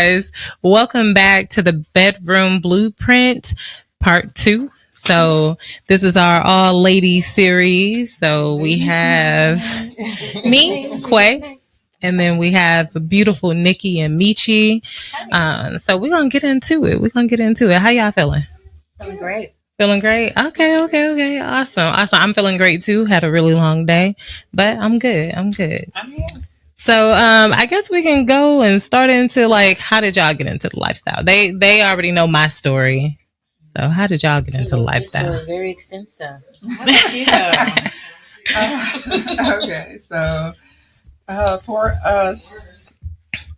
guys. Welcome back to the Bedroom Blueprint Part 2. So, this is our all ladies series. So, we have me, Quay, and then we have beautiful Nikki and Meiche. So, we're going to get into it. How y'all feeling? Feeling great. Feeling great? Okay. Awesome. I'm feeling great too. Had a really long day, but I'm good. I'm here. So, I guess we can go and start into like, how did y'all get into the lifestyle? They already know my story. So, how did y'all get into the lifestyle? It was very extensive. How about you though? Okay, so for us,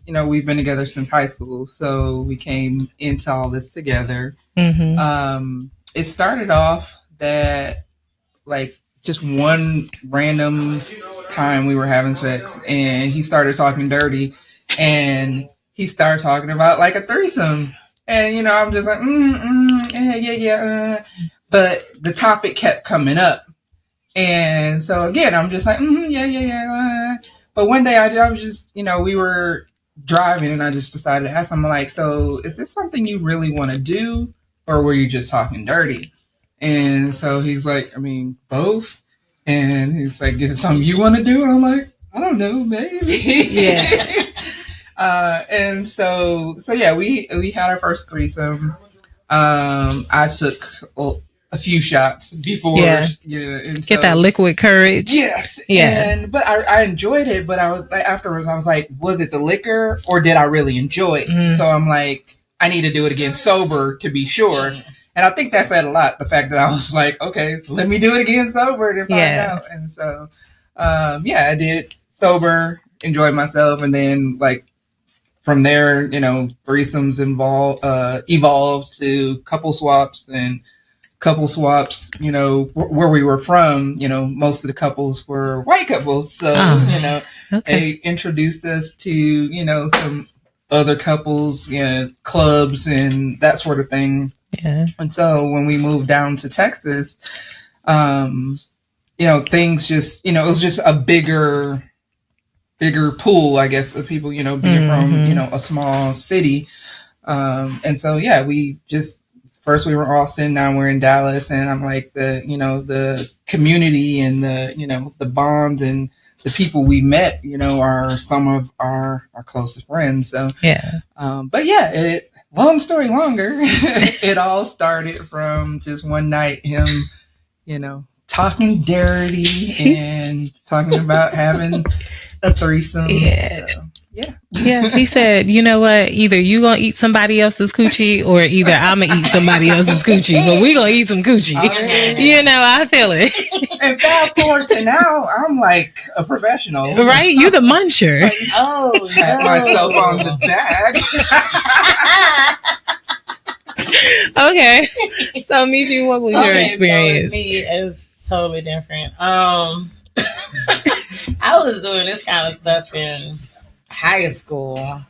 we've been together since high school, so we came into all this together. Mm-hmm. It started off that like just one random time we were having sex and he started talking dirty and he started talking about like a threesome and I'm just like yeah but the topic kept coming up and so again I'm just like yeah but one day I was just we were driving and I just decided to ask him like, so is this something you really want to do or were you just talking dirty? And so he's like, I mean, both. And he's like, is it something you want to do? And I'm like, I don't know, maybe. Yeah. And so yeah, we had our first threesome. I took a few shots before, and get that liquid courage. Yes. Yeah. But I enjoyed it. But I was like, afterwards, I was like, was it the liquor or did I really enjoy it? Mm-hmm. So I'm like, I need to do it again sober to be sure. Yeah. And I think that said a lot. The fact that I was like, okay, let me do it again sober to find out. And so, I did sober, enjoyed myself. And then like from there, threesomes evolved to couple swaps and couple swaps, where we were from, most of the couples were white couples. So, They introduced us to, some other couples, clubs and that sort of thing. Yeah. And so when we moved down to Texas, things just, it was just a bigger pool, I guess, of people, being from, a small city. And so, we just, first we were in Austin, now we're in Dallas. And I'm like the community and the bonds and the people we met, are some of our closest friends. So, long story longer, it all started from just one night, him, talking dirty and talking about having a threesome. Yeah. So, he said, you know what? Either you gonna eat somebody else's coochie or either I'm gonna eat somebody else's coochie. But we gonna eat some coochie. I feel it. And fast forward to now, I'm like a professional. Right? You the muncher. Pat myself on the back. Okay. So Meiche, what was your experience? So with me, it's totally different. I was doing this kind of stuff in high school,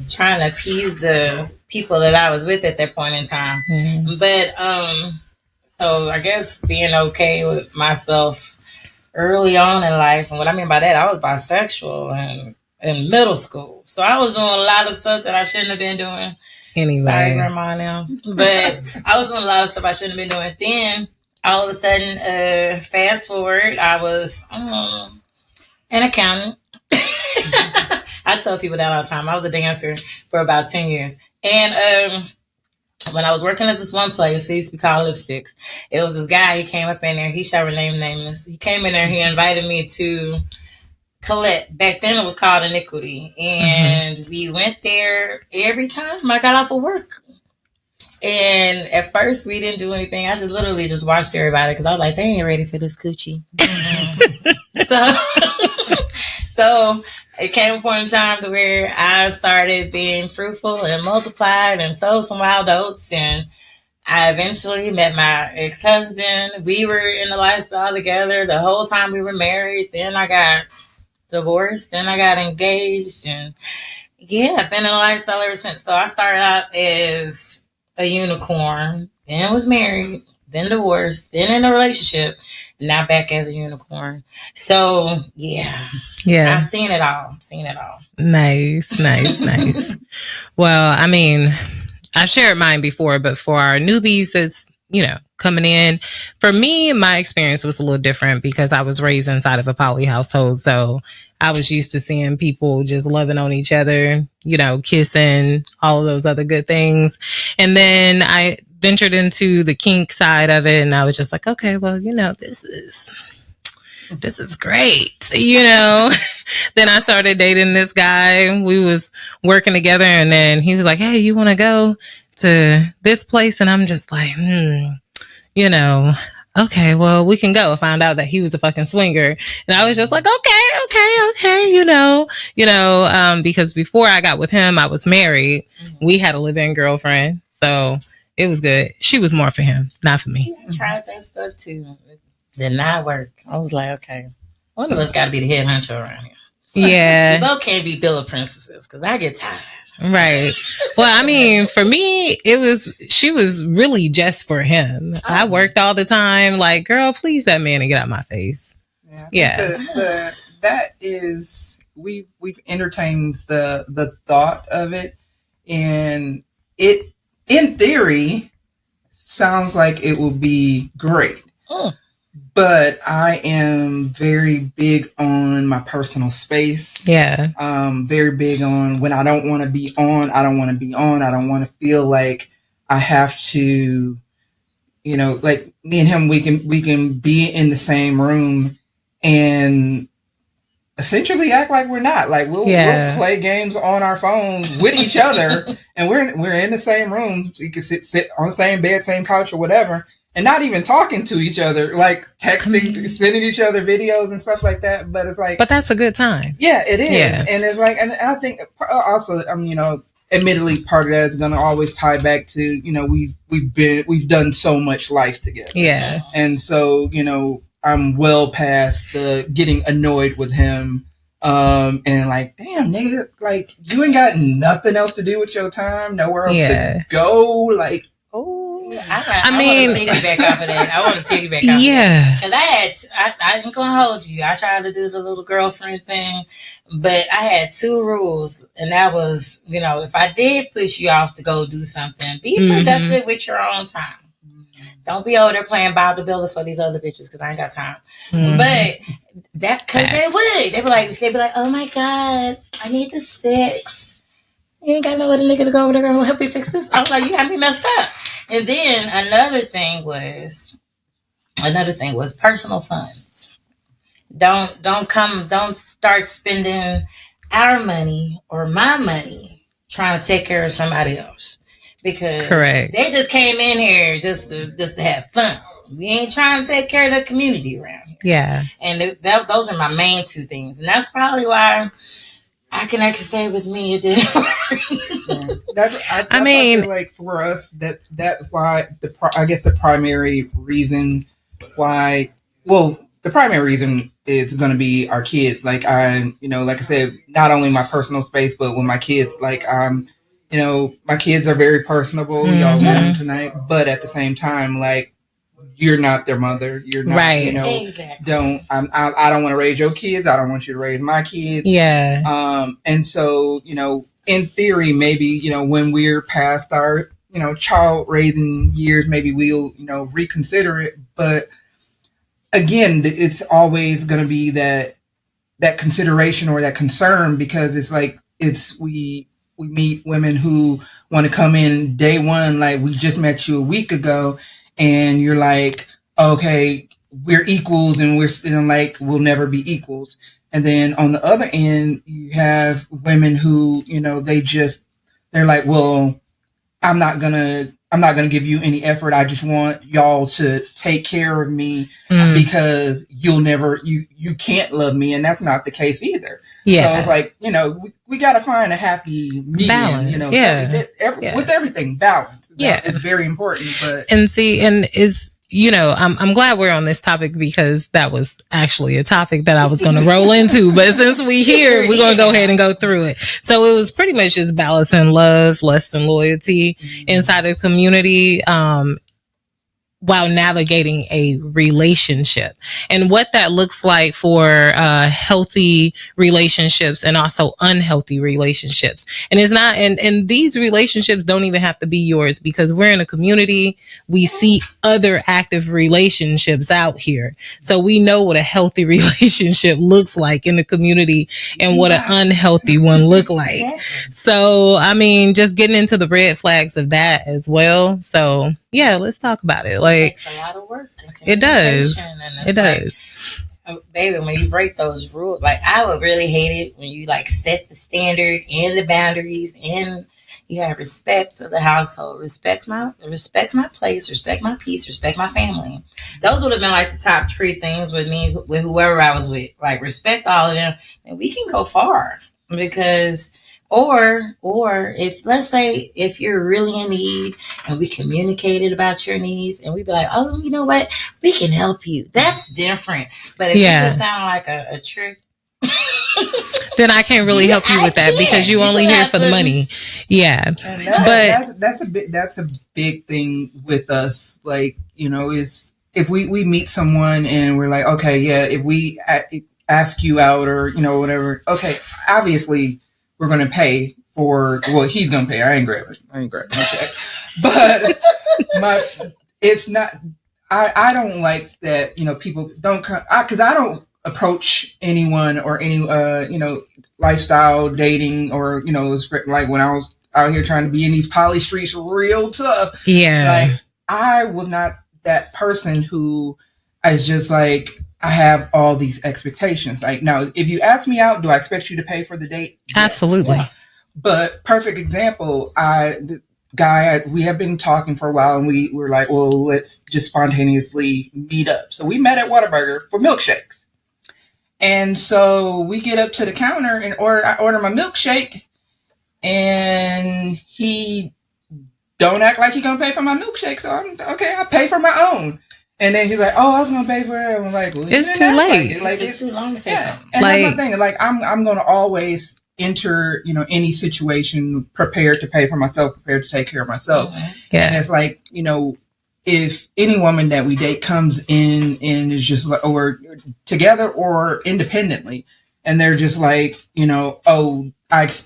trying to appease the people that I was with at that point in time. Mm-hmm. But so I guess being okay with myself early on in life, and what I mean by that, I was bisexual and in middle school, so I was doing a lot of stuff that I shouldn't have been doing. Anyway. Sorry, grandma now, but I was doing a lot of stuff I shouldn't have been doing. Then all of a sudden, fast forward, I was an accountant. I tell people that all the time. I was a dancer for about 10 years. And when I was working at this one place, it used to be called Lipsticks. It was this guy, he came up in there. He shall remain nameless. He came in there, he invited me to collect. Back then it was called Iniquity. And we went there every time I got off of work. And at first we didn't do anything. I just literally just watched everybody because I was like, they ain't ready for this coochie. So it came a point in time to where I started being fruitful and multiplied and sowed some wild oats. And I eventually met my ex-husband. We were in the lifestyle together the whole time we were married. Then I got divorced. Then I got engaged. And I've been in the lifestyle ever since. So I started out as a unicorn, then was married, then divorced, then in a relationship. now back as a unicorn. So yeah, I've seen it all. Nice. Well, I mean, I've shared mine before, but for our newbies that's, coming in, for me, my experience was a little different because I was raised inside of a poly household. So I was used to seeing people just loving on each other, kissing, all of those other good things. And then I ventured into the kink side of it, and I was just like, okay, well, this is great, Then I started dating this guy. We was working together, and then he was like, hey, you want to go to this place? And I'm just like, okay, well, we can go. I found out that he was a fucking swinger, and I was just like, okay, because before I got with him, I was married. Mm-hmm. We had a live-in girlfriend, so it was good. She was more for him, not for me. I tried that stuff too. It did not work. I was like, okay, one of us got to be the head honcho around here. Yeah, we both can't be Bill of Princesses because I get tired. Right. Well, I mean, for me, she was really just for him. I worked all the time. Like, girl, please that man and get out my face. Yeah. That is, we've entertained the thought of it, and it, in theory, sounds like it will be great. Oh. But I am very big on my personal space. Yeah. Very big on when I don't want to be on, I don't want to be on. I don't want to feel like I have to, like me and him, we can be in the same room and essentially act like we're not. Like we'll play games on our phone with each other, and we're in the same room. So you can sit on the same bed, same couch, or whatever. And not even talking to each other, like texting, sending each other videos and stuff like that. But it's like, but that's a good time. Yeah, it is. Yeah. And it's like, and I think also, admittedly, part of that is going to always tie back to, we've done so much life together. Yeah. And so, I'm well past the getting annoyed with him. And like, damn, nigga, like you ain't got nothing else to do with your time, nowhere else to go. Like, I want to piggyback off of that. I want to piggyback off of that. Because I ain't going to hold you. I tried to do the little girlfriend thing, but I had 2 rules. And that was, if I did push you off to go do something, be productive with your own time. Don't be over there playing Bob the Builder for these other bitches because I ain't got time. But that, because they would. They'd be like, oh my God, I need this fixed. You ain't got no other nigga to go over there and help you fix this. I was like, you got me messed up. And then another thing was personal funds. Don't start spending our money or my money trying to take care of somebody else. Because they just came in here just to have fun. We ain't trying to take care of the community around here. Yeah. And those are my main 2 things. And that's probably why I can actually stay with me. It didn't work. I feel like for us, that's why I guess the primary reason why, the primary reason is going to be our kids. Like like I said, not only my personal space, but with my kids, like my kids are very personable. Y'all met them tonight, but at the same time, like, you're not their mother. You're not, exactly. I don't want to raise your kids. I don't want you to raise my kids. Yeah. And so, in theory, maybe, when we're past our, child raising years, maybe we'll, reconsider it. But again, it's always going to be that consideration or that concern, because it's like, we meet women who want to come in day one, like, we just met you a week ago. And you're like, okay, we're equals, and we'll never be equals. And then on the other end, you have women who, they're like, well, I'm not gonna give you any effort. I just want y'all to take care of me because you can't love me. And that's not the case either. Yeah. So it's like, we got to find a happy medium, balance. So with everything, balance. Yeah. It's very important. But I'm glad we're on this topic, because that was actually a topic that I was going to roll into. But since we here, we're going to go ahead and go through it. So it was pretty much just balancing love, lust, and loyalty inside of the community. while navigating a relationship, and what that looks like for healthy relationships and also unhealthy relationships. And it's not, and these relationships don't even have to be yours, because we're in a community. We see other active relationships out here. So we know what a healthy relationship looks like in the community and what an unhealthy one look like. So, I mean, just getting into the red flags of that as well. So yeah, let's talk about it. Like, it takes a lot of work. It does. It does. Baby, when you break those rules, like I would really hate it when you like set the standard and the boundaries, and you have respect to the household, respect my place, respect my peace, respect my family. Those would have been like the top 3 things with me, with whoever I was with. Like, respect all of them, and we can go far. Because or if, let's say, if you're really in need and we communicated about your needs and we be like, oh, you know what, we can help you. That's different. But if you just sound like a trick, then I can't really help you with that, because you only here for the money. Yeah. And that's a big thing with us. Like, you know, is if we meet someone and we're like, okay, yeah, if we ask you out or, you know, whatever, okay, obviously we're going to pay for, well, he's going to pay. I ain't grabbing my check. But it's not, I don't like that, you know, people don't come, because I don't approach anyone or any, you know, lifestyle dating or, you know, like when I was out here trying to be in these poly streets real tough. Yeah. Like, I was not that person who is just like, I have all these expectations. Like, now, if you ask me out, do I expect you to pay for the date? Yes. Absolutely. Yeah. But perfect example, this guy, we have been talking for a while, and we were like, well, let's just spontaneously meet up. So we met at Whataburger for milkshakes. And so we get up to the counter and I order my milkshake, and he don't act like he gonna pay for my milkshake. So I'm okay, I pay for my own. And then he's like, "Oh, I was gonna pay for it." I'm like, well, "It's too late. It's too long to say something." And that's my thing. Like, I'm gonna always enter, you know, any situation prepared to pay for myself, prepared to take care of myself. Mm-hmm. Yeah. And it's like, you know, if any woman that we date comes in and is just like, or together or independently, and they're just like, you know, oh,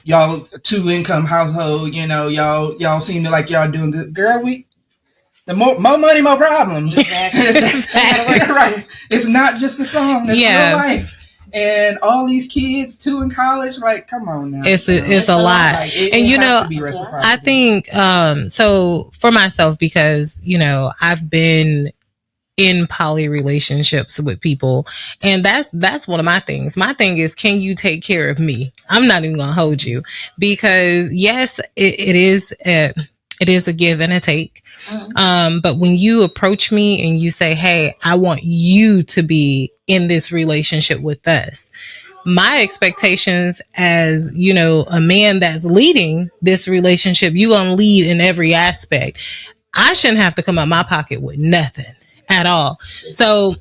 y'all 2-income household, you know, y'all seem to like y'all doing good, girl. The more money, more problems. Exactly. Right. It's not just the song. It's real life. And all these kids, 2 in college, like, come on now. It's a lot. Like, and you know, I think, so for myself, because, you know, I've been in poly relationships with people, and that's one of my things. My thing is, can you take care of me? I'm not even gonna hold you, because yes, it is a give and a take. But when you approach me and you say, hey, I want you to be in this relationship with us, my expectations as, you know, a man that's leading this relationship, you gonna lead in every aspect. I shouldn't have to come out my pocket with nothing at all. So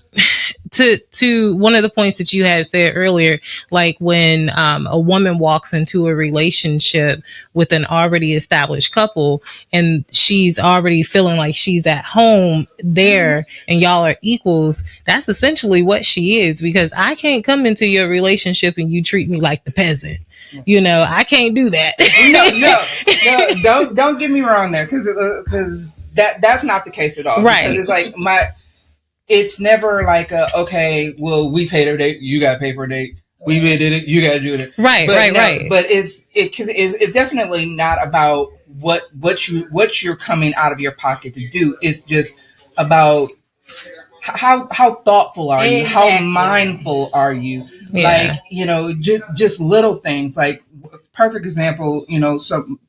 to one of the points that you had said earlier, like when a woman walks into a relationship with an already established couple and she's already feeling like she's at home there and y'all are equals, that's essentially what she is, because I can't come into your relationship and you treat me like the peasant. You know, I can't do that. No, don't get me wrong there, because that's not the case at all. Right. Because it's like it's never like okay, well, we paid our date, you gotta pay for a date. We did it, you gotta do it. Right. But it's definitely not about what you're coming out of your pocket to do. It's just about how thoughtful are you? Exactly. How mindful are you? Yeah. Like, you know, just little things. Like, perfect example, you know, some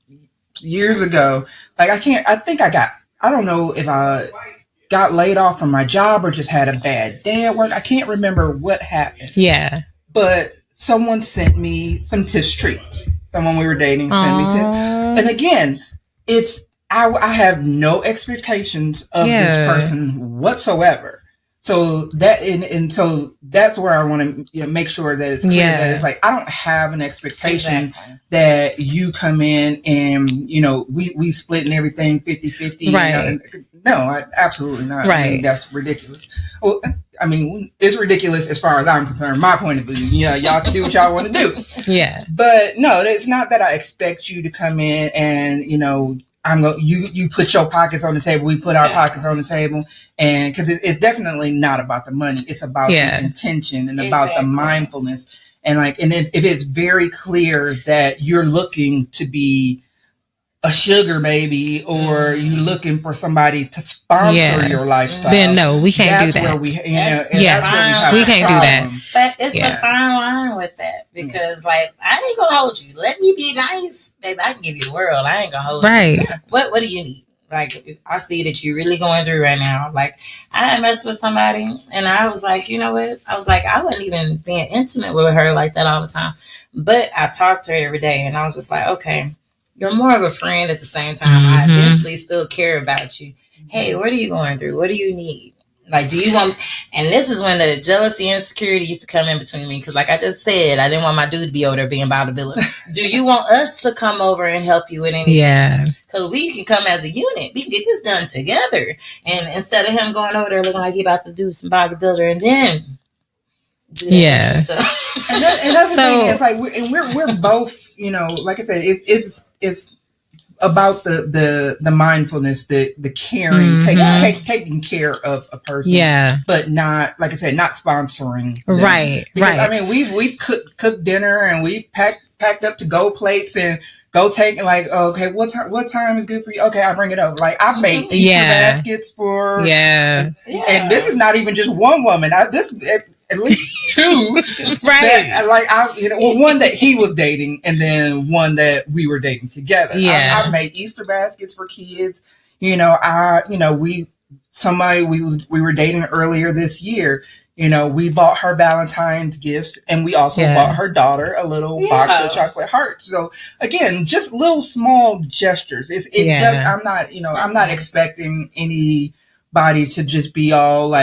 years ago, like I don't know if I got laid off from my job or just had a bad day at work. I can't remember what happened. Yeah. But someone sent me some Tish treats. Someone we were dating sent me Tish. And again, I have no expectations of this person whatsoever. So that and so that's where I want to make sure that it's clear that it's like I don't have an expectation that you come in and we splitting everything 50-50. Right. No, absolutely not. Right. I mean, that's ridiculous. Well, I mean, it's ridiculous as far as I'm concerned. My point of view, y'all can do what y'all want to do. Yeah. But no, it's not that I expect you to come in and you put your pockets on the table. We put our pockets on the table, and because it's definitely not about the money. It's about the intention and about the mindfulness. And if it's very clear that you're looking to be a sugar baby or you looking for somebody to sponsor your lifestyle, then no, we can't do that. Where we, we can't do that. But it's a fine line with that because, I ain't gonna hold you. Let me be nice, baby. I can give you the world. I ain't gonna hold you. What do you need? I see that you're really going through right now. I messed with somebody, and I was like, you know what? I was like, I wasn't even being intimate with her like that all the time, but I talked to her every day, and I was just like, okay. You're more of a friend at the same time. I eventually still care about you. Hey, what are you going through? What do you need? Do you want... And this is when the jealousy and insecurity used to come in between me. Because I just said, I didn't want my dude to be over there being bodybuilder. Do you want us to come over and help you with anything? Yeah. Because we can come as a unit. We can get this done together. And instead of him going over there looking like he about to do some bodybuilder and then... and that's the thing. It's we're both, like I said, it's about the mindfulness, the caring, taking care of a person, but not, like I said, not sponsoring them. Because, I mean, we've cooked dinner and we packed up to go plates and go take okay, what time is good for you? Okay, I'll bring it up. I made Easter baskets for and this is not even just one woman. At least two, one that he was dating, and then one that we were dating together. I made Easter baskets for kids. We were dating earlier this year. We bought her Valentine's gifts, and we also bought her daughter a little box of chocolate hearts. So again, just little small gestures. I'm not, I'm not expecting anybody to just be all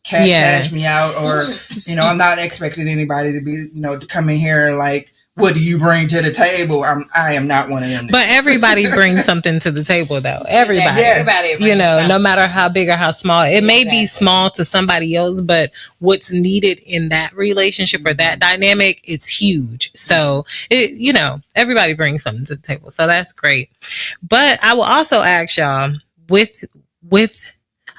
cash me out, or I'm not expecting anybody to be to come in here and what do you bring to the table? I am not one of them. But everybody brings something to the table, though. Everybody, no matter how big or how small. It may be small to somebody else, but what's needed in that relationship or that dynamic, it's huge. So everybody brings something to the table. So that's great. But I will also ask y'all with.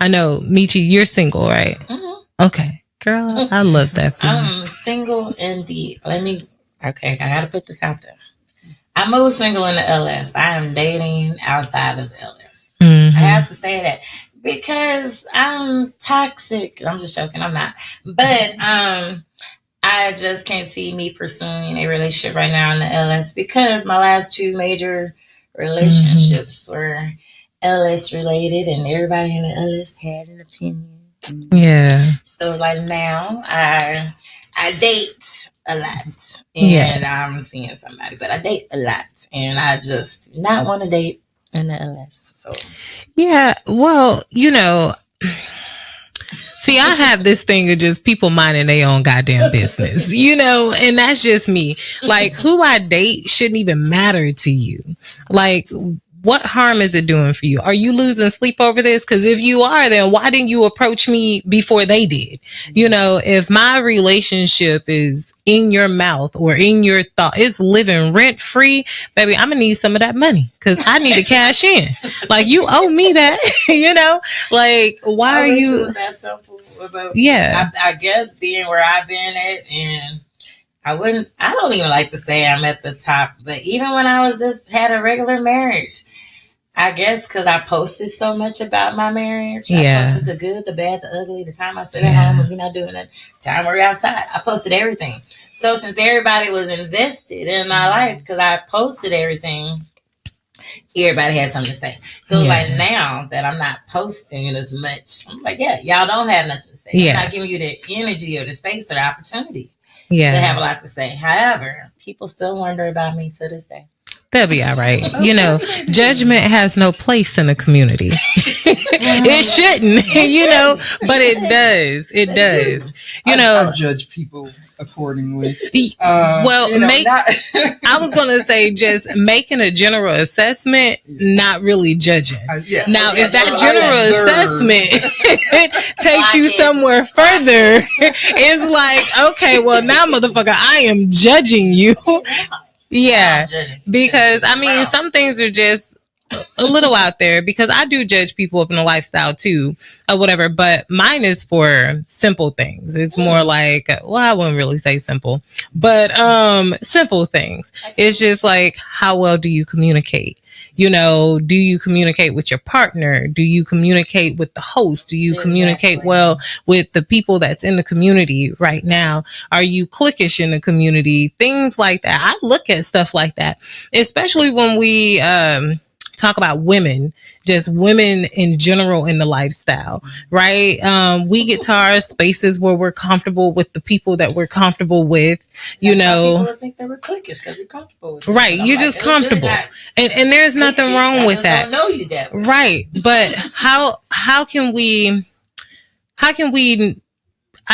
I know, Meiche, you're single, right? Mm-hmm. Okay. Girl, I love that for I'm single indeed. Okay, I got to put this out there. I moved single in the LS. I am dating outside of the LS. Mm-hmm. I have to say that because I'm toxic. I'm just joking. I'm not. But I just can't see me pursuing a relationship right now in the LS because my last two major relationships were LS related, and everybody in the LS had an opinion. Yeah. So now I date a lot, and I'm seeing somebody, but I date a lot, and I just not want to date in the LS. So well, see, I have this thing of just people minding their own goddamn business, and that's just me. Who I date shouldn't even matter to you. What harm is it doing for you? Are you losing sleep over this? Because if you are, then why didn't you approach me before they did? If my relationship is in your mouth or in your thought, it's living rent free, baby, I'm gonna need some of that money because I need to cash in. You owe me that, why are you? It was that simple about, I guess being where I've been at, and I don't even like to say I'm at the top, but even when I was just had a regular marriage, I guess because I posted so much about my marriage. I posted the good, the bad, the ugly, the time I sit at home and we're not doing it, the time we're outside. I posted everything. So since everybody was invested in my life because I posted everything, everybody had something to say. So now that I'm not posting as much, I'm y'all don't have nothing to say. I'm not giving you the energy or the space or the opportunity to have a lot to say. However, people still wonder about me to this day. They'll be all right. You know, judgment has no place in the community. It shouldn't, you know, but it does. It does. You know, I judge people accordingly. Well, you know, I was going to say just making a general assessment, not really judging. Now, if that general assessment takes you somewhere further, it's like, okay, well, now, motherfucker, I am judging you. Yeah, because I mean, some things are just a little out there, because I do judge people up in a lifestyle too, or whatever, but mine is for simple things. It's more like, well, I wouldn't really say simple, but simple things. It's just like, how well do you communicate? You know, do you communicate with your partner? Do you communicate with the host? Do you communicate well with the people that's in the community right now? Are you cliquish in the community? Things like that. I look at stuff like that, especially when we talk about women, just women in general in the lifestyle, right? We get to our spaces where we're comfortable with the people that we're comfortable with, you know. People think that we're cliquish because we're comfortable with them. Right, you're just comfortable, and there's nothing wrong with that. I don't know you that way. Right, but how can we? I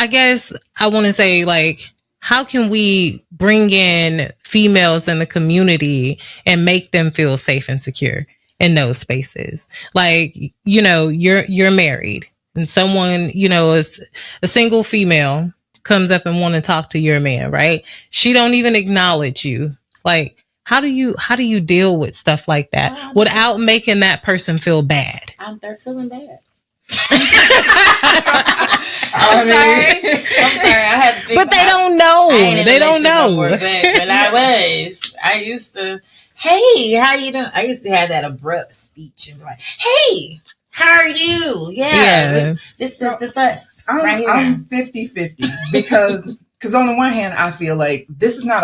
guess I want to say, like, how can we bring in females in the community and make them feel safe and secure in those spaces? Like, you know, you're married, and someone, you know, is a single female comes up and want to talk to your man, right? She don't even acknowledge you. Like, how do you deal with stuff like that without making that person feel bad? They're feeling bad. I'm sorry. I had to think. But they don't know. They don't know. No more, but when I used to, hey, how you doing? I used to have that abrupt speech and be like, hey, how are you? Yeah. This is us. I'm 50-50 because on the one hand, I feel like this is not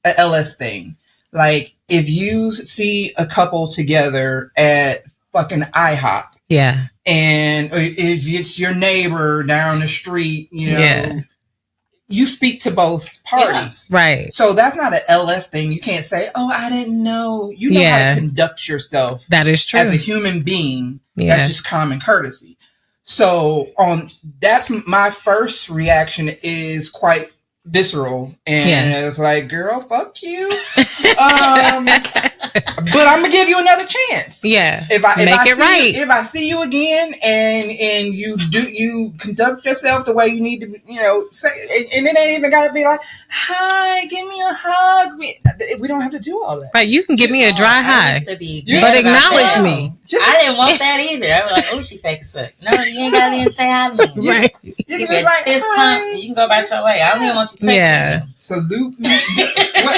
a LS thing. Like, if you see a couple together at fucking IHOP. Yeah. And if it's your neighbor down the street, you know, you speak to both parties. Yeah. Right. So that's not an LS thing. You can't say, oh, I didn't know. You know how to conduct yourself. That is true. As a human being. Yeah. That's just common courtesy. So that's my first reaction is quite visceral, and it's like, girl, fuck you. But I'm gonna give you another chance. Yeah, if I see you again, and you conduct yourself the way you need to, you know, say, and it ain't even gotta be like, hi, give me a hug. We don't have to do all that. Right, you can give me a dry high, but acknowledge me. I didn't want that either. I was like, oh, she fake as fuck. No, you ain't got to even say hi to me. Right. You can be like, fist pump. You can go about your way. I don't even want you touching me. Salute me.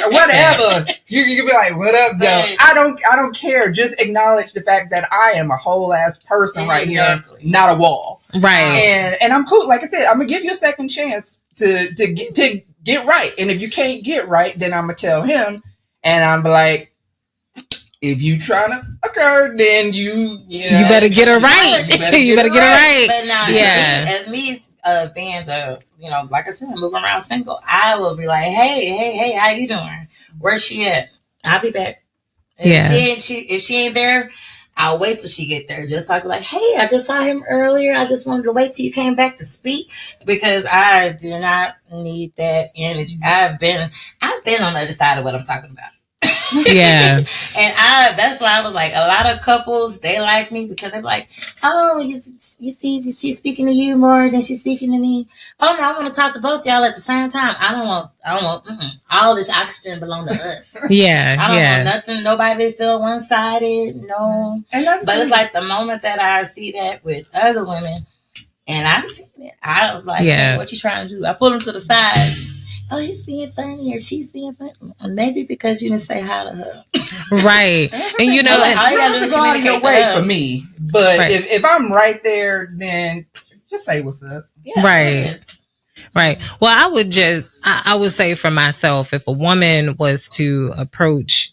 Whatever. You can be like, what up, though? I don't care. Just acknowledge the fact that I am a whole ass person right here, not a wall. Right. And I'm cool. Like I said, I'm gonna give you a second chance to get right. And if you can't get right, then I'm gonna tell him, and I'm like, if you trying to occur, then you better get her right. You better get her right. But now, as me being the, you know, like I said, moving around single, I will be like, hey, how you doing? Where's she at? I'll be back. If she ain't there, I'll wait till she get there. Just so I be like, hey, I just saw him earlier. I just wanted to wait till you came back to speak, because I do not need that energy. I've been on the other side of what I'm talking about. Yeah. And that's why I was like, a lot of couples, they like me because they're like, oh, you see, she's speaking to you more than she's speaking to me. Oh no, I want to talk to both y'all at the same time. I don't want all this oxygen belong to us. Yeah. I don't want nothing, nobody to feel one-sided. No. But it's like the moment that I see that with other women, and I've seen it, I'm like, hey, what you trying to do? I pull them to the side. Oh, he's being funny or she's being funny. Maybe because you didn't say hi to her. Right. And you know, all you gotta do is communicate your way for me. But if I'm right there, then just say what's up. Yeah, right. Right. Well, I would say for myself, if a woman was to approach,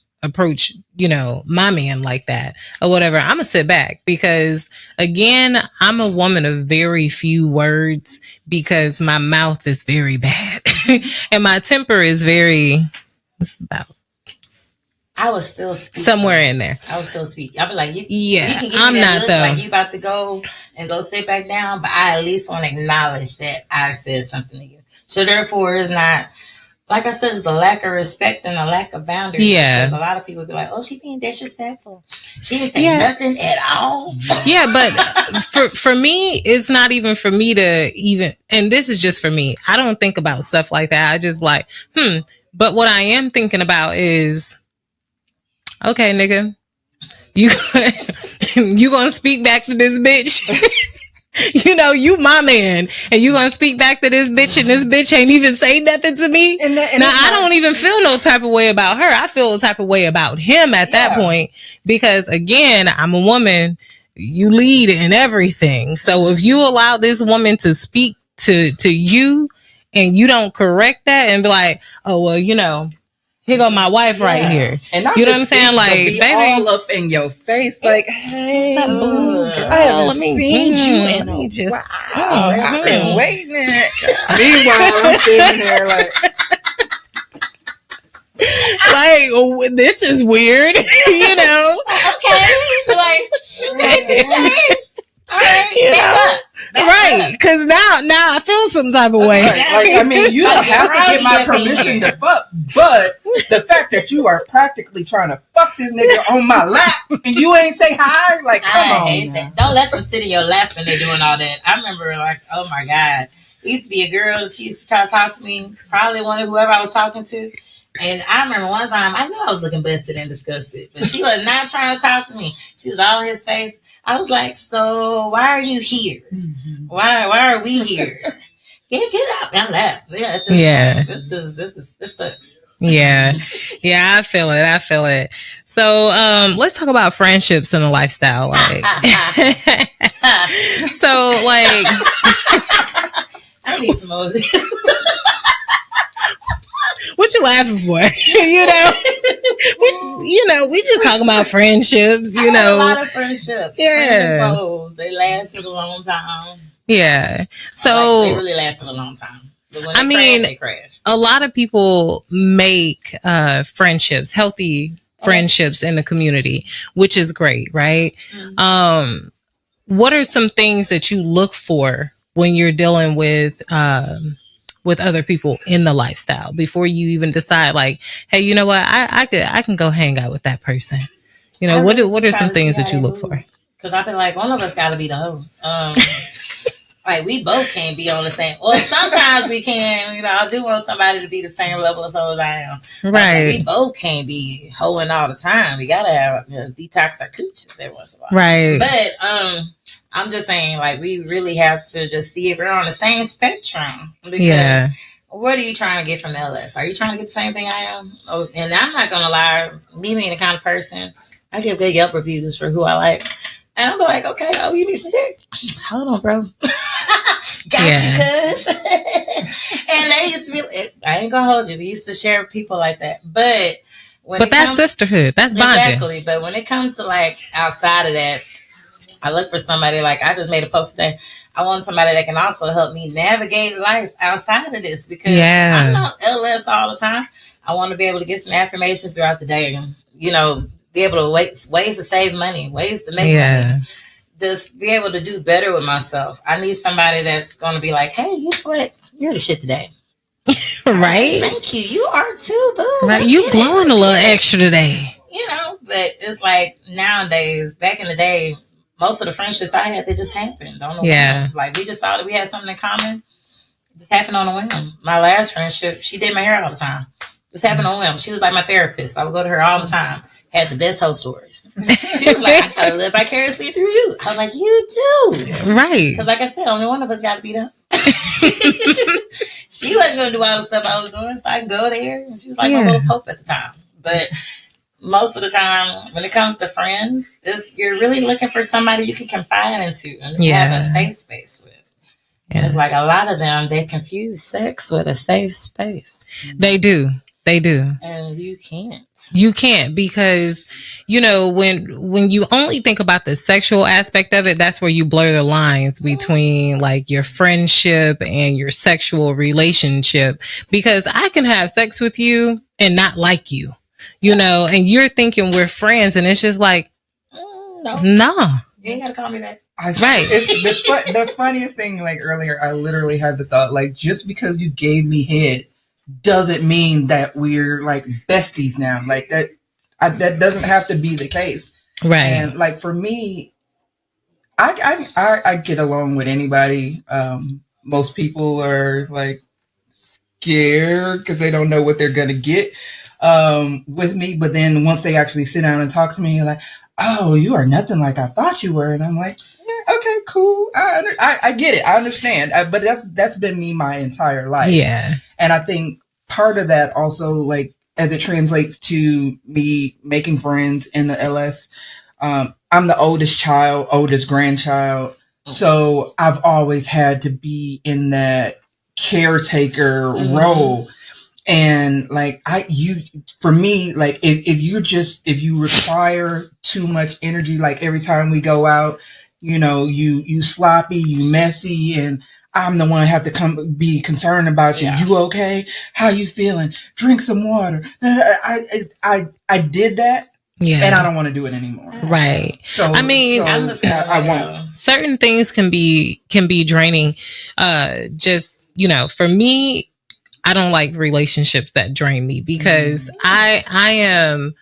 you know, my man like that or whatever, I'm gonna sit back, because again, I'm a woman of very few words, because my mouth is very bad and my temper is it's about I was still speaking. Somewhere in there. I was still speaking. I'll be like, you Yeah, can give I'm me that not look though. like you about to go and go sit back down, but I at least want to acknowledge that I said something to you. So therefore, it's not, like I said, it's the lack of respect and the lack of boundaries. Yeah. Because a lot of people be like, oh, she being disrespectful. She didn't say nothing at all. Yeah, but for me, it's not even for me to even, and this is just for me. I don't think about stuff like that. I just like, But what I am thinking about is, okay, nigga, you gonna speak back to this bitch? You my man, and you gonna speak back to this bitch, and this bitch ain't even say nothing to me. And now I don't even feel no type of way about her. I feel a type of way about him at that point, because again, I'm a woman. You lead in everything. So if you allow this woman to speak to you, and you don't correct that and be like, oh well, here go my wife right here. And you know what I'm saying? Like, baby, all up in your face, like, hey, what's up, boo, girl? I haven't seen you in a while. I've been waiting. Meanwhile, I'm sitting there like, this is weird, Okay, like, all right, right? Because now I feel some type of way. Like, I mean, you don't have to get my permission to fuck, but the fact that you are practically trying to fuck this nigga on my lap and you ain't say hi, like, come on. That. Don't let them sit in your lap when they're doing all that. I remember, like, oh my God, there used to be a girl. She used to try to talk to me, probably one of whoever I was talking to. And I remember one time, I knew I was looking busted and disgusted, but she was not trying to talk to me. She was all in his face. I was like, so why are you here? Mm-hmm. Why are we here? Get out. I left. Yeah. This sucks. Yeah. I feel it. So let's talk about friendships and the lifestyle. Like, so like, I need some more. What you laughing for? We just talking about friendships. I had a lot of friendships. Yeah, they lasted a long time. Yeah, so they really lasted a long time. But when they crash. A lot of people make friendships, healthy friendships in the community, which is great, right? Mm-hmm. What are some things that you look for when you're dealing with other people in the lifestyle before you even decide, like, hey, you know what, I can go hang out with that person? What are some things that you look for? Because I feel like one of us got to be the hoe. Like, we both can't be on the same. Well, sometimes we can. I do want somebody to be the same level as I am. Right. Like, we both can't be hoeing all the time. We gotta have detox our cooches every once in a while. Right. But I'm just saying, like, we really have to just see if we're on the same spectrum. Because what are you trying to get from LS? Are you trying to get the same thing I am? Oh, and I'm not gonna lie, me being the kind of person, I give good Yelp reviews for who I like. And I'm like, okay, you need some dick? Hold on, bro. Got you, cuz. And they used to be, I ain't gonna hold you. We used to share people like that. But that's sisterhood. That's bonding. Exactly. But when it comes to, like, outside of that, I look for somebody, like, I just made a post today. I want somebody that can also help me navigate life outside of this, because I'm not LS all the time. I want to be able to get some affirmations throughout the day and, be able to ways to save money, ways to make money. Just be able to do better with myself. I need somebody that's going to be like, hey, you know what? You're the shit today. Right? Thank you. You are too, boo. Right. You glowing a little extra today. But it's like nowadays, back in the day, most of the friendships I had, they just happened. Don't know why. Like, we just saw that we had something in common. It just happened on a whim. My last friendship, she did my hair all the time. Just happened on a whim. She was like my therapist. I would go to her all the time. Had the best hoe stories. She was like, I gotta live vicariously through you. I was like, you too. Right. Because like I said, only one of us got to beat up. She wasn't going to do all the stuff I was doing, so I can go there. And she was like my little pope at the time. But most of the time, when it comes to friends, you're really looking for somebody you can confide into and have a safe space with. And it's like a lot of them, they confuse sex with a safe space. They do. And you can't. You can't, because, when you only think about the sexual aspect of it, that's where you blur the lines between, like, your friendship and your sexual relationship. Because I can have sex with you and not like you. you know, and you're thinking we're friends, and it's just like, no. You ain't gotta call me back. Right. The funniest thing, like earlier, I literally had the thought, like, just because you gave me head doesn't mean that we're like besties now. Like that doesn't have to be the case. Right. And like for me, I get along with anybody. Most people are like scared because they don't know what they're gonna get with me. But then once they actually sit down and talk to me, like, oh, you are nothing like I thought you were, and I'm like, yeah, okay, cool. I get it. I understand. But that's been me my entire life. Yeah. And I think part of that also, like, as it translates to me making friends in the LS, I'm the oldest child, oldest grandchild. So I've always had to be in that caretaker role. And like for me, like if you require too much energy, like every time we go out, you know, you sloppy, you messy, and I'm the one I have to be concerned about you. Yeah. You okay? How you feeling? Drink some water. I did that. Yeah. And I don't want to do it anymore. Right. So I mean, I won't. Certain things can be draining. Just, you know, for me, I don't like relationships that drain me because I'm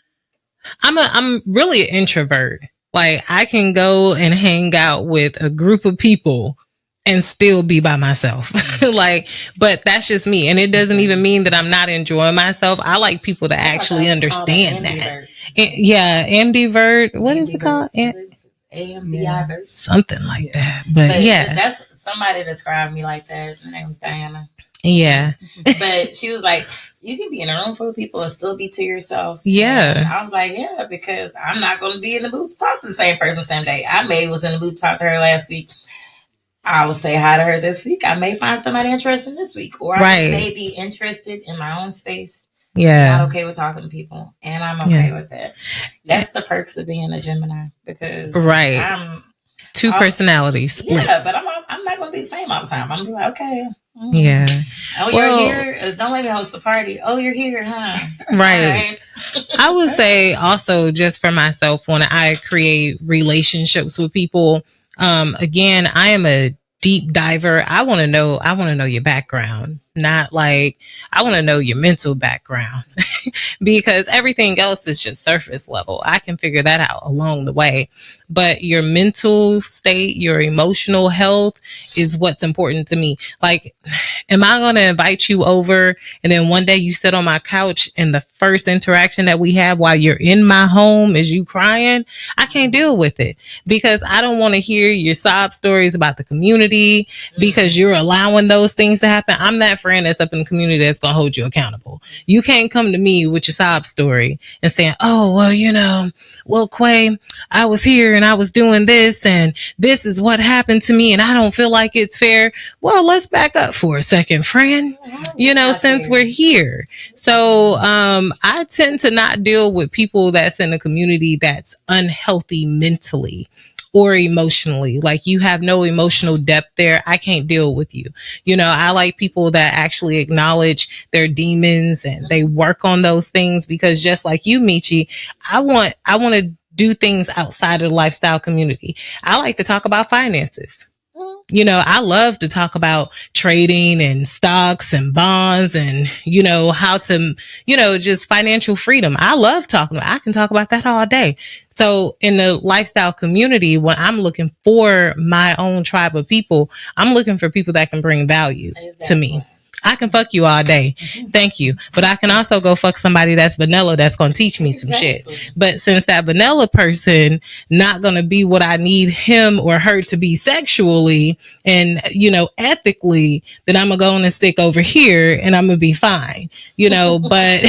really an introvert. Like I can go and hang out with a group of people and still be by myself. Like, but that's just me. And it doesn't even mean that I'm not enjoying myself. I like people that actually understand that. Yeah, ambivert. What is it called? Ambivert. Something like that. But yeah. That's somebody described me like that. Her name was Diana. Yeah. But she was like, you can be in a room full of people and still be to yourself. Yeah. And I was like, yeah, because I'm not going to be in the mood to talk to the same person same day. I was in the mood to talk to her last week. I will say hi to her this week. I may find somebody interesting this week. Or I may be interested in my own space. Yeah. I'm not okay with talking to people. And I'm okay with that. That's the perks of being a Gemini. Because I'm two personalities split. Yeah, but I'm not going to be the same all the time. I'm going to be like, okay. Yeah. Oh, you're here? Don't let me host the party. Oh, you're here, huh? Right. I would say also just for myself, when I create relationships with people, again, I am a deep diver. I want to know your background, not like I want to know your mental background because everything else is just surface level. I can figure that out along the way. But your mental state, your emotional health is what's important to me. Like, am I going to invite you over and then one day you sit on my couch and the first interaction that we have while you're in my home is you crying? I can't deal with it because I don't want to hear your sob stories about the community because you're allowing those things to happen. I'm that friend that's up in the community that's going to hold you accountable. You can't come to me with your sob story and saying, oh, well, you know, well, Quay, I was here and I was doing this and this is what happened to me and I don't feel like it's fair. Well, let's back up for a second, friend, you know, since we're here. So I tend to not deal with people that's in a community that's unhealthy mentally or emotionally. Like you have no emotional depth there. I can't deal with you. You know, I like people that actually acknowledge their demons and they work on those things because just like you, Meiche, I want to do things outside of the lifestyle community. I like to talk about finances. You know, I love to talk about trading and stocks and bonds and, you know, how to, you know, just financial freedom. I love talking about, I can talk about that all day. So in the lifestyle community, when I'm looking for my own tribe of people, I'm looking for people that can bring value to me. I can fuck you all day. Thank you. But I can also go fuck somebody that's vanilla that's going to teach me some shit. But since that vanilla person not going to be what I need him or her to be sexually and, you know, ethically, then I'm going to go on and stick over here and I'm going to be fine, you know, but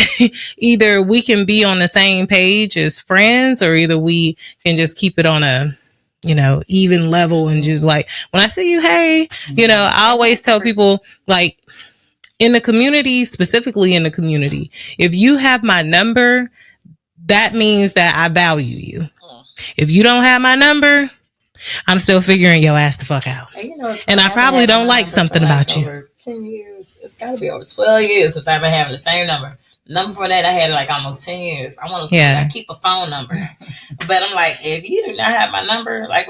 either we can be on the same page as friends or either we can just keep it on a, you know, even level and just like, when I see you, hey, you know, I always tell people like, in the community, specifically in the community, if you have my number, that means that I value you. If you don't have my number, I'm still figuring your ass the fuck out. And, you know, and I probably don't like something about you. 10 years. It's got to be over 12 years since I've been having the same number. Number for that, I had like almost 10 years. I want to I keep a phone number. But I'm like, if you do not have my number, like,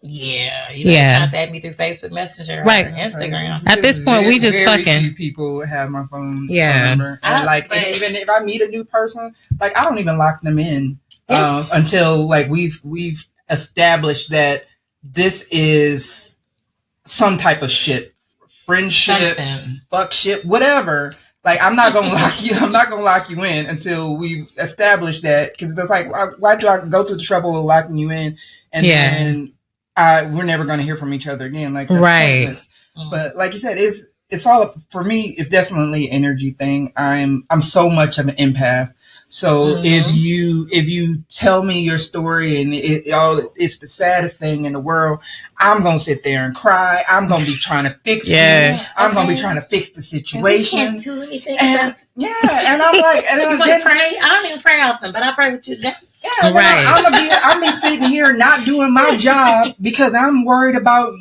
you better contact me through Facebook Messenger or Instagram. At this point, we just very fucking. Few people have my phone number. And and even if I meet a new person, like, I don't even lock them in until like we've established that this is some type of shit, friendship, fuck shit, whatever. Like, I'm not gonna lock you. I'm not gonna lock you in until we establish that. Because it's like, why do I go through the trouble of locking you in, and then we're never gonna hear from each other again? Like, that's pointless. But like you said, it's all, for me. It's definitely an energy thing. I'm so much of an empath. So if you tell me your story and it's the saddest thing in the world, I'm gonna sit there and cry. I'm gonna be trying to fix it. I'm gonna be trying to fix the situation. And we can't do anything. And I'm like, and you want to pray? I don't even pray often, but I pray with you today. Yeah, I'm be sitting here not doing my job because I'm worried about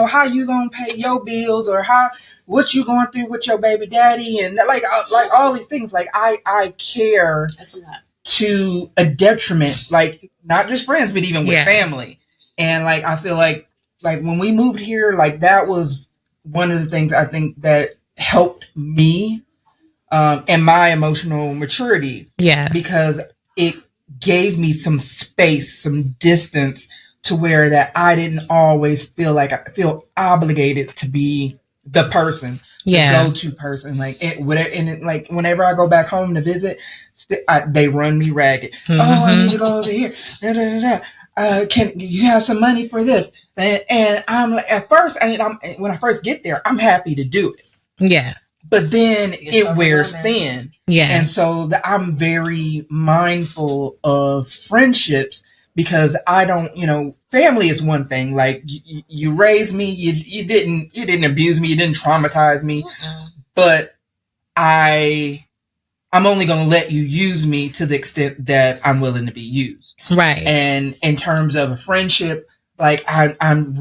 how you gonna pay your bills or what you going through with your baby daddy and like all these things. Like, I care. That's a lot. To a detriment, like, not just friends, but even with family. And like, I feel like when we moved here, like, that was one of the things I think that helped me and my emotional maturity. Yeah, because it gave me some space, some distance to where that I didn't always feel obligated to be the person, the go-to person. Like, like, whenever I go back home to visit, they run me ragged. Oh, I need to go over here. Can you have some money for this? And I'm like, at first, when I first get there, I'm happy to do it. Yeah. But then it wears thin. Yeah. And so I'm very mindful of friendships because I don't, family is one thing. Like, you raised me, you didn't abuse me, you didn't traumatize me, but I'm only going to let you use me to the extent that I'm willing to be used. Right. And in terms of a friendship, like, I'm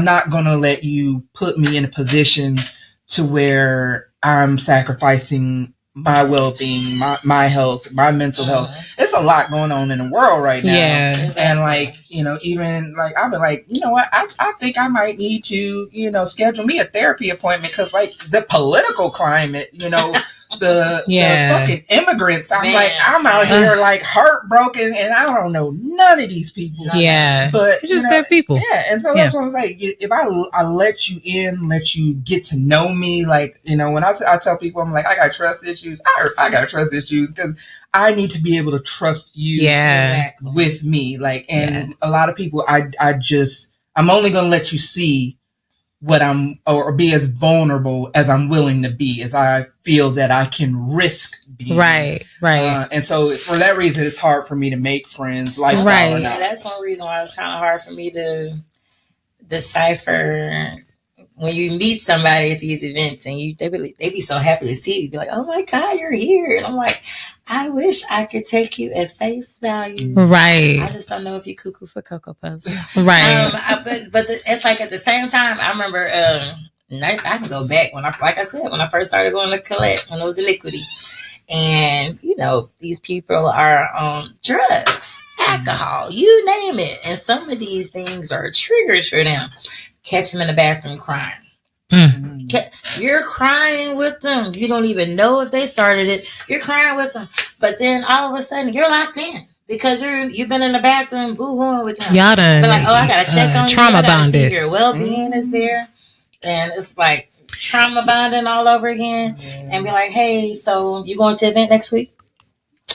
not going to let you put me in a position to where I'm sacrificing my well-being, my health, my mental health. There's a lot going on in the world right now. Yeah. And like, even like, I've been like, you know what? I think I might need to, schedule me a therapy appointment because, like, the political climate, the fucking immigrants. I'm out here like heartbroken, and I don't know none of these people. Yeah, but it's just their people. Yeah, and so that's what I was like. If I let you in, let you get to know me, like, when I tell people, I'm like, I got trust issues. I got trust issues because I need to be able to trust you. With me, like, and a lot of people, I'm only gonna let you see what or be as vulnerable as I'm willing to be, as I feel that I can risk being. Right. And so for that reason, it's hard for me to make friends. Lifestyle or not. That's one reason why it's kind of hard for me to decipher when you meet somebody at these events and they be so happy to see you. Be like, oh my God, you're here. And I'm like, I wish I could take you at face value. Right. I just don't know if you cuckoo for Cocoa Puffs. Right. But it's like, at the same time, I remember, I can go back when I first started going to Colette, when it was Iniquity. And, these people are on drugs, alcohol, you name it. And some of these things are triggers for them. Catch them in the bathroom crying. You're crying with them. You don't even know if they started it. You're crying with them. But then all of a sudden, you're locked in because you've been in the bathroom boo-hooing with them. Y'all done. But like, I got to check on trauma you. I got to see your well-being is there. And it's like trauma bonding all over again. And be like, hey, so you going to the event next week?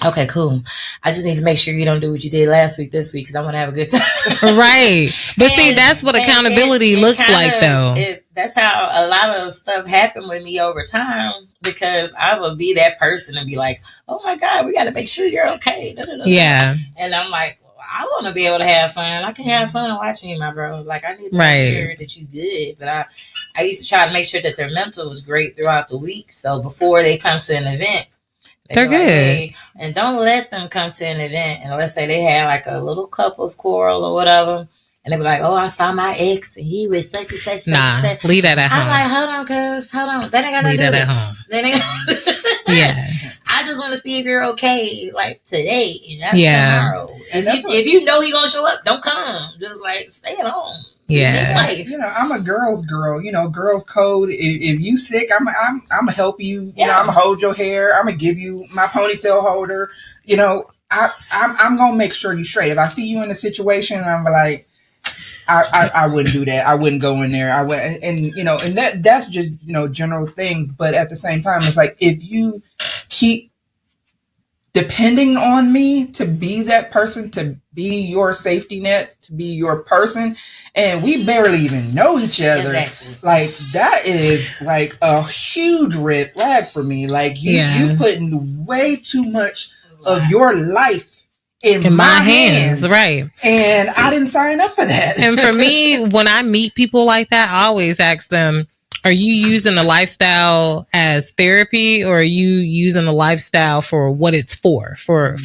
Okay, cool. I just need to make sure you don't do what you did last week this week because I want to have a good time. Right. But see, that's what accountability looks like, though. That's how a lot of stuff happened with me over time, because I will be that person and be like, oh my God, we got to make sure you're okay. Yeah. And I'm like, I want to be able to have fun. I can have fun watching you, my bro. Like, I need to make sure that you good. But I used to try to make sure that their mental was great throughout the week. So before they come to an event, they're good. Like, hey, and don't let them come to an event and let's say they had like a little couples quarrel or whatever, And they be like, oh, I saw my ex and he was such and such. Leave that at home. I'm like, hold on, cuz, hold on. That ain't got nothing to do with this. That ain't got Yeah. I just want to see if you're okay, like today and not tomorrow. If you know he gonna show up, don't come. Just like stay at home. Yeah. You know, I'm a girl's girl. You know, girls code. If you sick, I'm gonna help you. You know, I'm gonna hold your hair. I'm gonna give you my ponytail holder. You know, I'm gonna make sure you straight. If I see you in a situation, I'm like, I wouldn't do that. I wouldn't go in there. I would, and you know, and that's just, you know, general things. But at the same time, it's like if you keep depending on me to be that person, to be your safety net, to be your person, and we barely even know each other, like that is like a huge red flag for me. Like you putting way too much of your life in my hands, right? And I didn't sign up for that. And for me, when I meet people like that, I always ask them, are you using the lifestyle as therapy, or are you using the lifestyle for what it's for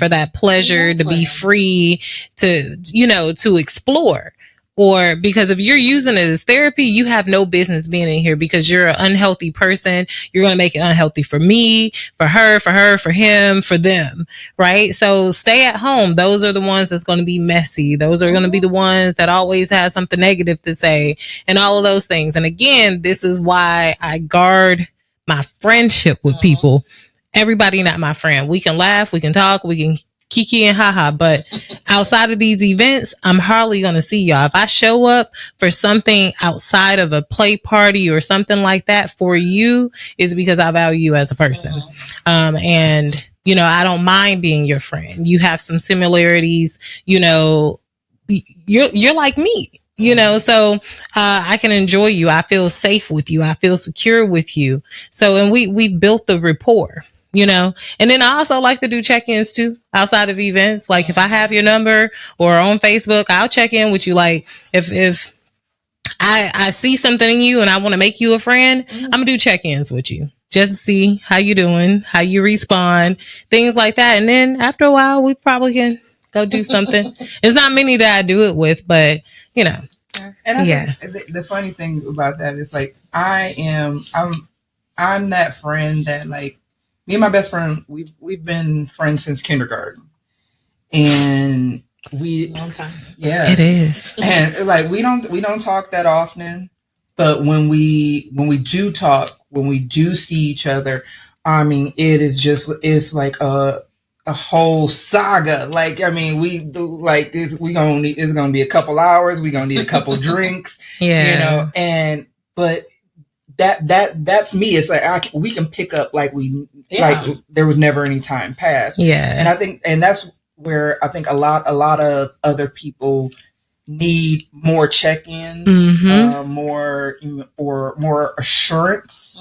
that pleasure, to be free, to, you know, to explore? Or because if you're using it as therapy, you have no business being in here, because you're an unhealthy person. You're going to make it unhealthy for me, for her, for him, for them. Right. So stay at home. Those are the ones that's going to be messy. Those are going to be the ones that always have something negative to say and all of those things. And again, this is why I guard my friendship with people. Everybody not my friend. We can laugh, we can talk, we can kiki and haha, but outside of these events, I'm hardly going to see y'all. If I show up for something outside of a play party or something like that for you, is because I value you as a person. And, you know, I don't mind being your friend. You have some similarities, you know, you're like me. You know, so I can enjoy you. I feel safe with you. I feel secure with you. So, and we built the rapport, you know. And then I also like to do check-ins too outside of events. Like if I have your number or on Facebook, I'll check in with you. Like if I see something in you and I want to make you a friend, I'm gonna do check-ins with you just to see how you doing, how you respond, things like that. And then after a while, we probably can go do something. It's not many that I do it with, but you know. And I think the funny thing about that is like I'm that friend that, like, me and my best friend, we've been friends since kindergarten, and long time. Yeah, it is. And like we don't talk that often, but when we do talk, when we do see each other, I mean, it's like a whole saga. Like, I mean, we do like this. It's gonna be a couple hours. We're gonna need a couple drinks. Yeah, you know. But that's me. It's like we can pick up like like there was never any time passed. Yeah, and I think, and that's where I think a lot of other people need more check-ins, more assurance,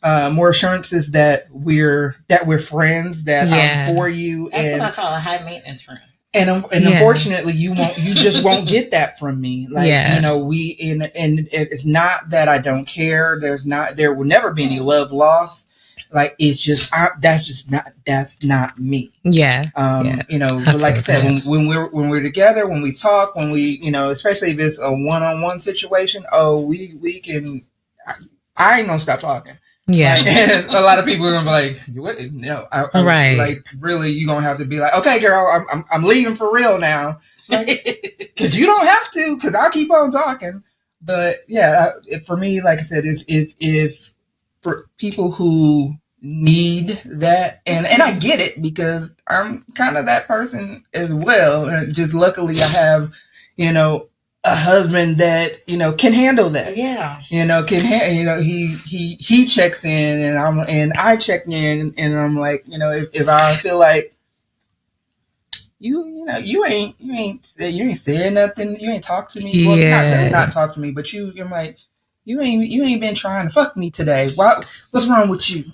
more assurances that we're friends, that I'm for you. That's what I call a high maintenance friend. And unfortunately, you just won't get that from me. Like, you know, and it's not that I don't care. There will never be any love lost. Like, it's just, that's not me. Yeah. You know, but like I said, when we're together, when we talk, when we, you know, especially if it's a one-on-one situation, we can, I ain't gonna stop talking. Yeah. Like, and a lot of people are gonna be like, what? No, right. Like, really, you're gonna have to be like, okay, girl, I'm leaving for real now. Like, cause you don't have to, cause I'll keep on talking. But yeah, for me, like I said, is if for people who need that, and I get it, because I'm kind of that person as well. And just luckily I have, you know, a husband that, you know, can handle that. Yeah. You know, he checks in, and I check in, and I'm like, you know, if I feel like you ain't said nothing, you ain't talked to me. Well, not talk to me, but you're like, you ain't been trying to fuck me today. What's wrong with you?